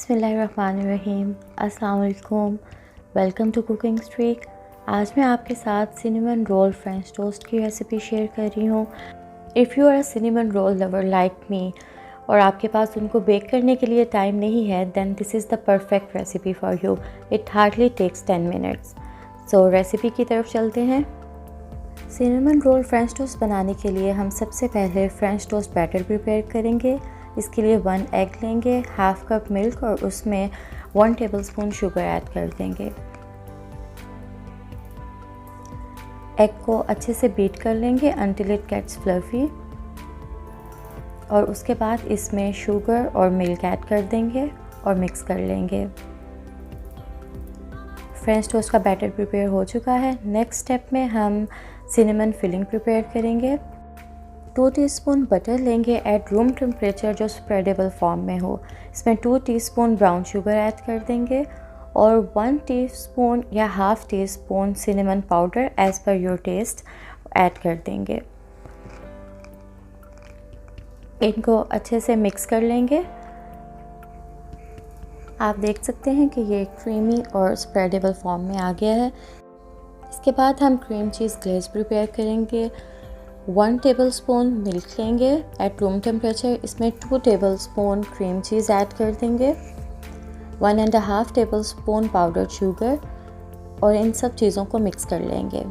बिस्मिल्लाहिर्रहमानिर्रहीम। अस्सलाम वालेकुम। Welcome to cooking streak. आज मैं आपके साथ सिनेमन रोल फ्रेंच टोस्ट की रेसिपी शेयर कर रही हूँ। If you are a cinnamon roll lover like me और आपके पास उनको बेक करने के लिए टाइम नहीं है, then this is the perfect recipe for you. It hardly takes 10 minutes. So recipe की तरफ चलते हैं। सिनेमन रोल फ्रेंच टोस्ट बनाने के लिए हम सबसे पहले फ्रेंच टोस्ट बैटर प्रिपेयर करेंगे। इसके लिए 1 एग लेंगे, हाफ कप मिल्क और उसमें 1 टेबलस्पून शुगर ऐड कर देंगे। एग को अच्छे से बीट कर लेंगे अंटिल इट गेट्स फ्लफी और उसके बाद इसमें शुगर और मिल्क ऐड कर देंगे और मिक्स कर लेंगे। फ्रेंच टोस्ट का बैटर प्रिपेयर हो चुका है। नेक्स्ट स्टेप में हम सिनेमन फिलिंग प्रिपेयर करेंगे। 2 टीस्पून बटर लेंगे एट रूम टेम्परेचर जो स्प्रेडेबल फॉर्म में हो। इसमें 2 टीस्पून ब्राउन शुगर ऐड कर देंगे और 1 टीस्पून या half teaspoon cinnamon powder as per your taste add कर देंगे। इनको अच्छे से मिक्स कर लेंगे। आप देख सकते हैं कि ये क्रीमी और स्प्रेडेबल फॉर्म में आ गया है। इसके बाद हम क्रीम चीज़ ग्लेज़ प्रिपेयर करेंगे। 1 टेबलस्पून मिल्क लेंगे एट रूम टेम्परेचर। इसमें 2 टेबलस्पून क्रीम चीज़ ऐड कर देंगे, 1.5 टेबलस्पून पाउडर शुगर और इन सब चीज़ों को मिक्स कर लेंगे।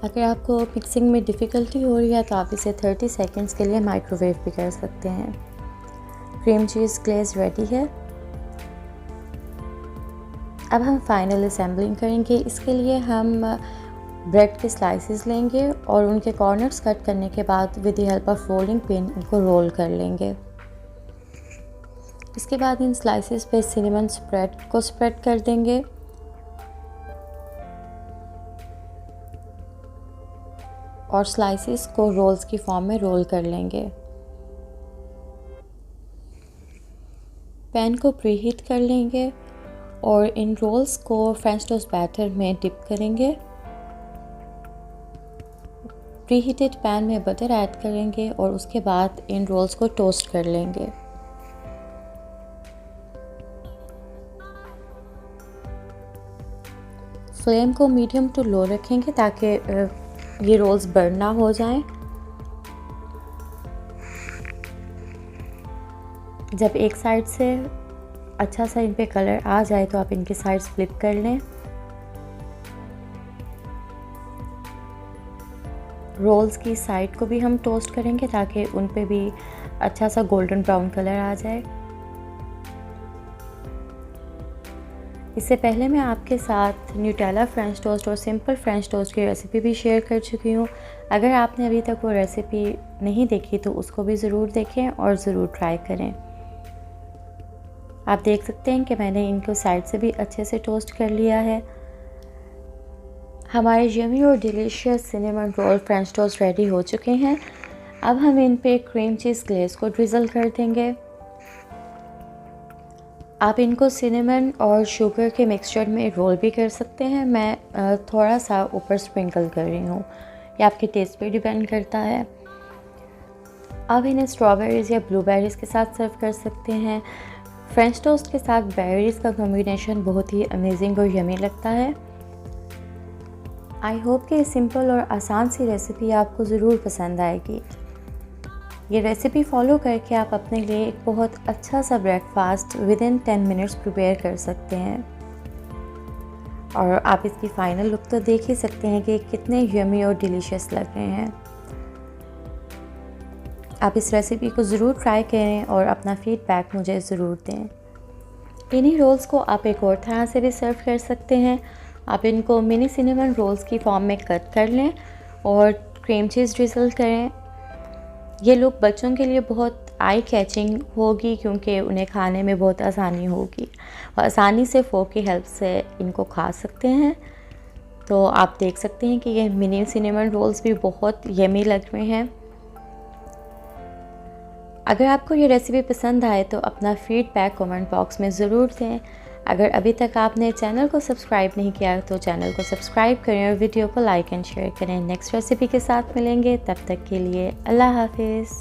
अगर आपको मिक्सिंग में डिफ़िकल्टी हो रही है तो आप इसे 30 सेकंड्स के लिए माइक्रोवेव भी कर सकते हैं। क्रीम चीज़ ग्लेज़ रेडी है। अब हम फाइनल असेंबलिंग करेंगे। इसके लिए हम ब्रेड के स्लाइसेस लेंगे और उनके कॉर्नर्स कट करने के बाद with the help of rolling pin इनको रोल कर लेंगे। इसके बाद इन स्लाइसेस पे सिनेमन स्प्रेड को स्प्रेड कर देंगे और स्लाइसेस को रोल्स की फॉर्म में रोल कर लेंगे। पैन को प्रीहीट कर लेंगे और इन रोल्स को फ्रेंच टोस्ट बैटर में डिप करेंगे। प्रीहीटेड पैन में बटर ऐड करेंगे और उसके बाद इन रोल्स को टोस्ट कर लेंगे। फ्लेम को मीडियम टू लो रखेंगे ताकि ये रोल्स बर्न ना हो जाएं। जब एक साइड से अच्छा सा इन पे कलर आ जाए तो आप इनके साइड्स फ्लिप कर लें। रोल्स की साइड को भी हम टोस्ट करेंगे ताकि उन पे भी अच्छा सा गोल्डन ब्राउन कलर आ जाए। इससे पहले मैं आपके साथ न्यूटेला फ्रेंच टोस्ट और सिंपल फ्रेंच टोस्ट की रेसिपी भी शेयर कर चुकी हूँ। अगर आपने अभी तक वो रेसिपी नहीं देखी तो उसको भी ज़रूर देखें और ज़रूर ट्राई करें। आप देख सकते हैं कि मैंने इनको साइड से भी अच्छे से टोस्ट कर लिया है। हमारे यमी और delicious cinnamon roll French toast ready हो चुके हैं। अब हम इन पे क्रीम चीज़ ग्लेज़ को ड्रिज़ल कर देंगे। आप इनको सिनेमन और शुगर के मिक्सचर में रोल भी कर सकते हैं। मैं थोड़ा सा ऊपर स्प्रिंकल कर रही हूँ, ये आपके टेस्ट पे डिपेंड करता है। अब इन्हें स्ट्रॉबेरीज़ या ब्लूबेरीज़ के साथ सर्व कर सकते हैं। फ्रेंच टोस्ट के साथ बेरीज़ का कॉम्बिनेशन बहुत ही अमेजिंग और यमी लगता है। आई होप कि ये सिंपल और आसान सी रेसिपी आपको ज़रूर पसंद आएगी। ये रेसिपी फॉलो करके आप अपने लिए एक बहुत अच्छा सा ब्रेकफास्ट विदिन 10 मिनट्स प्रिपेयर कर सकते हैं और आप इसकी फ़ाइनल लुक तो देख ही सकते हैं कि कितने यमी और डिलीशियस लग रहे हैं। आप इस रेसिपी को ज़रूर ट्राई करें और अपना फीडबैक मुझे ज़रूर दें। इन्हीं रोल्स को आप एक और तरह से भी सर्व कर सकते हैं। आप इनको मिनी सिनेमन रोल्स की फॉर्म में कट कर लें और क्रीम चीज़ ड्रिज़ल करें। ये लुक बच्चों के लिए बहुत आई कैचिंग होगी क्योंकि उन्हें खाने में बहुत आसानी होगी और आसानी से फोक की हेल्प से इनको खा सकते हैं। तो आप देख सकते हैं कि ये मिनी सिनेमन रोल्स भी बहुत यमी लग रहे हैं। अगर आपको ये रेसिपी पसंद आए तो अपना फीडबैक कमेंट बॉक्स में ज़रूर दें। अगर अभी तक आपने चैनल को सब्सक्राइब नहीं किया तो चैनल को सब्सक्राइब करें और वीडियो को लाइक एंड शेयर करें। नेक्स्ट रेसिपी के साथ मिलेंगे, तब तक के लिए अल्लाह हाफिज़।